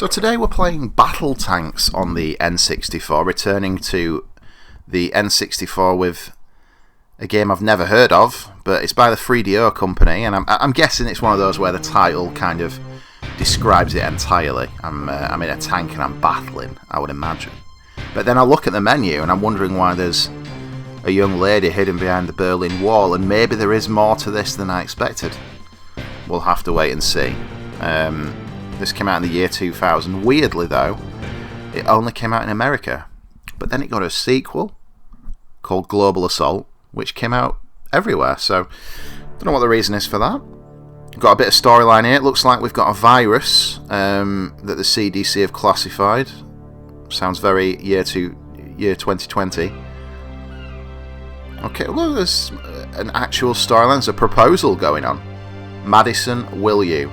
So today we're playing BattleTanx on the N64, returning to the N64 with a game I've never heard of, but it's by the 3DO company, and I'm guessing it's one of those where the title kind of describes it entirely. I'm in a tank and I'm battling, I would imagine. But then I look at the menu and I'm wondering why there's a young lady hidden behind the Berlin Wall, and maybe there is more to this than I expected. We'll have to wait and see. This came out in the year 2000. Weirdly though, it only came out in America. But then it got a sequel called Global Assault, which came out everywhere. So, don't know what the reason is for that. We've got a bit of storyline here. It looks like we've got a virus that the CDC have classified. Sounds very year 2020. Okay, well, there's an actual storyline. There's a proposal going on. Madison, will you?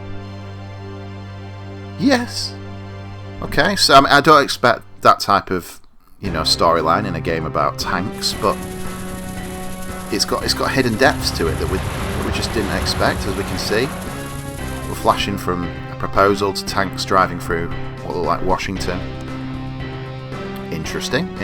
Yes. Okay, so I don't expect that type of, storyline in a game about tanks, but it's got hidden depths to it that we just didn't expect, as we can see. We're flashing from a proposal to tanks driving through what look like Washington. Interesting.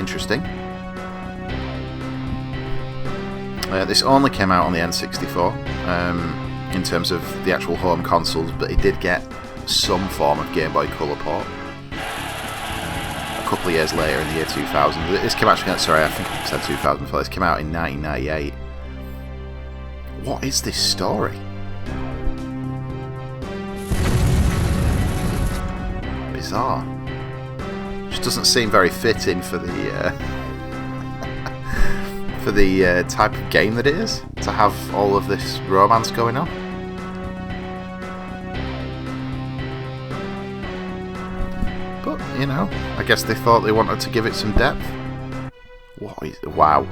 This only came out on the N64 in terms of the actual home consoles, but it did get some form of Game Boy Color port a couple of years later in the year 2000. This came out, sorry, I think I said 2004. This came out in 1998. What is this story? Bizarre. Just doesn't seem very fitting for the for the type of game that it is, to have all of this romance going on. But, I guess they thought they wanted to give it some depth. Wow.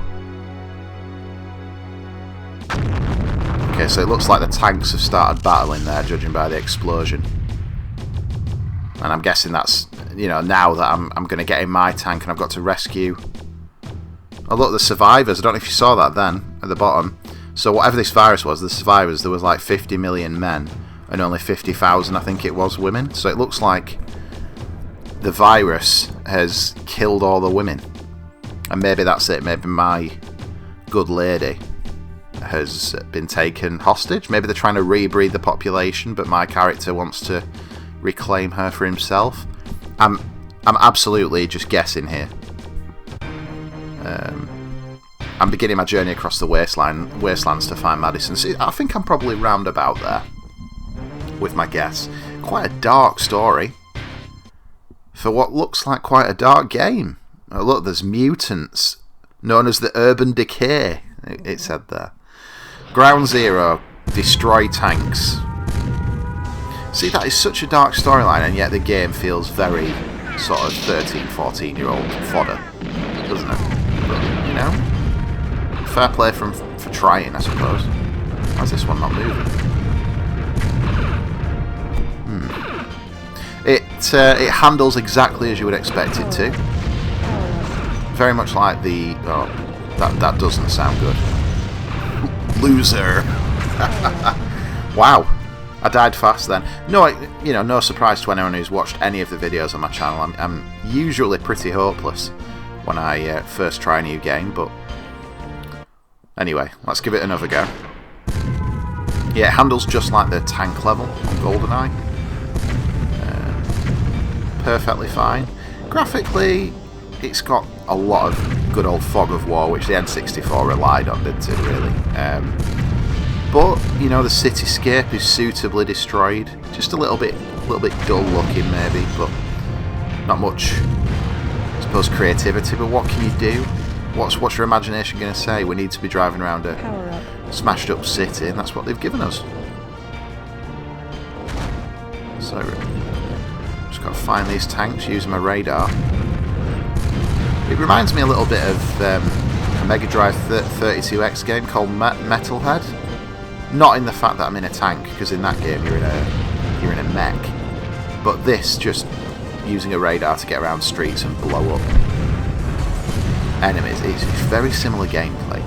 Okay, so it looks like the tanks have started battling there, judging by the explosion. And I'm guessing that's, now that I'm going to get in my tank and I've got to rescue... Oh look, the survivors. I don't know if you saw that then, at the bottom. So whatever this virus was, the survivors, there was like 50 million men and only 50,000, I think it was, women. So it looks like the virus has killed all the women. And maybe that's it. Maybe my good lady has been taken hostage. Maybe they're trying to rebreed the population, but my character wants to reclaim her for himself. I'm absolutely just guessing here. I'm beginning my journey across the wastelands to find Madison. See, I think I'm probably round about there with my guess. Quite a dark story for what looks like quite a dark game. Oh, look, there's mutants known as the Urban Decay, it said there. Ground Zero, destroy tanks. See, that is such a dark storyline, and yet the game feels very sort of 13, 14-year-old fodder, doesn't it? But, fair play for trying, I suppose. Why's this one not moving? It handles exactly as you would expect it to. Very much like the... Oh, that doesn't sound good. Loser. Wow. I died fast then. No, no surprise to anyone who's watched any of the videos on my channel. I'm usually pretty hopeless when I first try a new game, but anyway, let's give it another go. Yeah, it handles just like the tank level on GoldenEye. Perfectly fine. Graphically, it's got a lot of good old fog of war, which the N64 relied on, didn't it, really? But, the cityscape is suitably destroyed. Just a little bit dull looking, maybe, but not much, I suppose, creativity. But what can you do? What's your imagination going to say? We need to be driving around a smashed up city, and that's what they've given us. So, just got to find these tanks using my radar. It reminds me a little bit of a Mega Drive 32X game called Metalhead. Not in the fact that I'm in a tank, because in that game you're in a mech. But this, just using a radar to get around streets and blow up enemies, it's very similar gameplay.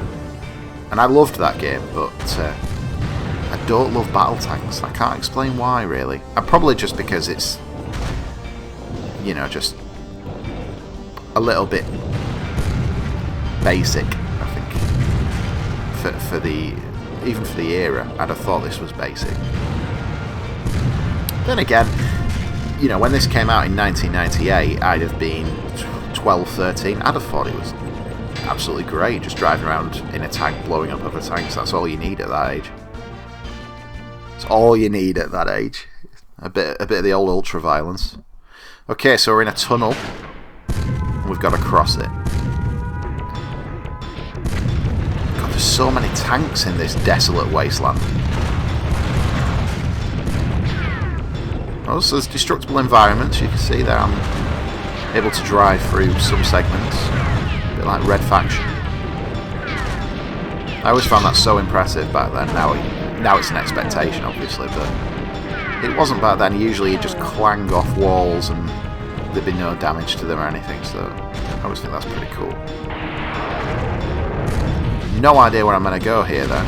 And I loved that game, but I don't love BattleTanx. I can't explain why, really. Probably just because it's you know, just a little bit basic, I think, for the even for the era. I'd have thought this was basic. Then again, you know, when this came out in 1998, I'd have been 12, 13. I'd have thought it was absolutely great, just driving around in a tank, blowing up other tanks. That's all you need at that age. It's all you need at that age. A bit of the old ultra violence. Okay, so we're in a tunnel. We've got to cross it. God, there's so many tanks in this desolate wasteland. Oh, so there's destructible environments. You can see there I'm able to drive through some segments. A bit like Red Faction. I always found that so impressive back then. Now it's an expectation, obviously, but it wasn't back then. Usually you just clang off walls and there'd be no damage to them or anything, so I always think that's pretty cool. No idea where I'm going to go here, though.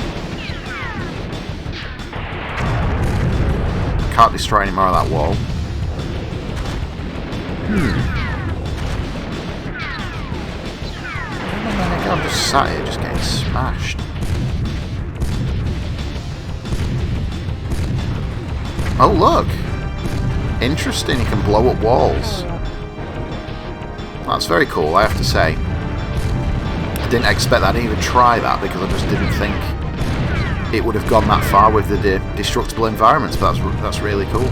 Can't destroy any more of that wall. I'm just sat here just getting smashed. Oh look! Interesting, you can blow up walls. That's very cool, I have to say. I didn't expect that, I didn't even try that because I just didn't think it would have gone that far with the destructible environments, but that's really cool.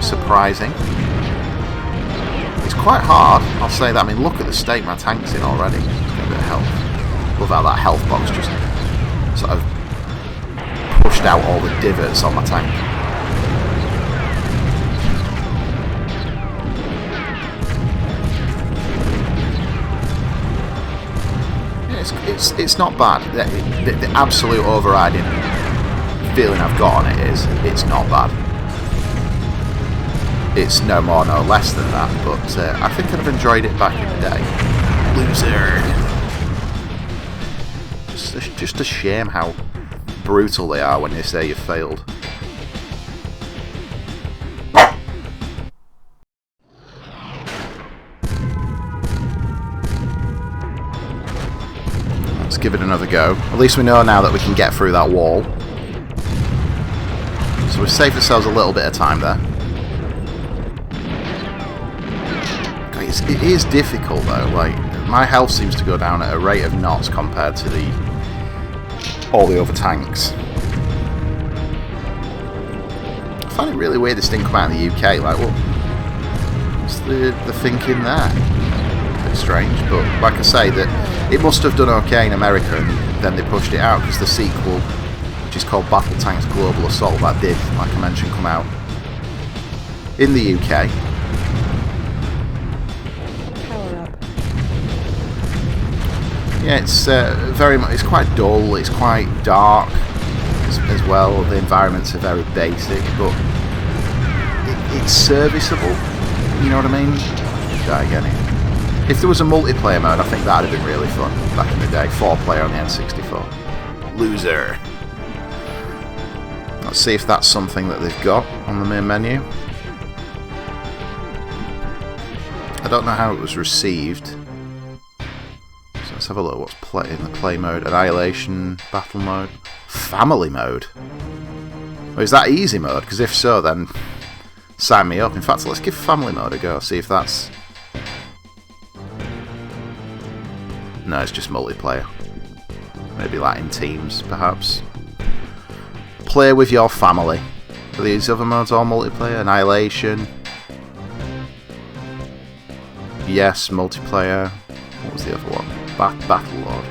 Surprising. It's quite hard, I'll say that. I mean, look at the state my tank's in already. It's got a bit of health. Love how that health box just sort of pushed out all the divots on my tank. Yeah, it's not bad. The absolute overriding feeling I've got on it is it's not bad. It's no more, no less than that, but I think I'd have enjoyed it back in the day. Loser! Just a shame how brutal they are when they say you failed. Let's give it another go. At least we know now that we can get through that wall. So we've saved ourselves a little bit of time there. It is difficult though, like, my health seems to go down at a rate of knots compared to all the other tanks. I find it really weird this didn't come out in the UK, like, well, what's the thinking there? A bit strange, but like I say, that it must have done okay in America and then they pushed it out, because the sequel, which is called BattleTanx Global Assault, that did, like I mentioned, come out in the UK. Yeah, it's very much. It's quite dull. It's quite dark as well. The environments are very basic, but it's serviceable. You know what I mean? Die again. If there was a multiplayer mode, I think that'd have been really fun back in the day. 4-player on the N64. Loser. Let's see if that's something that they've got on the main menu. I don't know how it was received. Let's have a look what's in the play mode. Annihilation, battle mode, family mode. Or is that easy mode? Because if so, then sign me up. In fact, let's give family mode a go. See if that's... No, it's just multiplayer. Maybe like in teams, perhaps. Play with your family. Are these other modes all multiplayer? Annihilation. Yes, multiplayer. What was the other one? Battle Lord.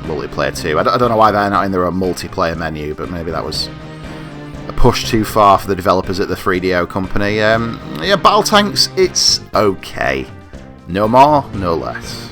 Multiplayer 2. I don't know why they're not in their own multiplayer menu, but maybe that was a push too far for the developers at the 3DO company. Yeah, BattleTanx, it's okay. No more, no less.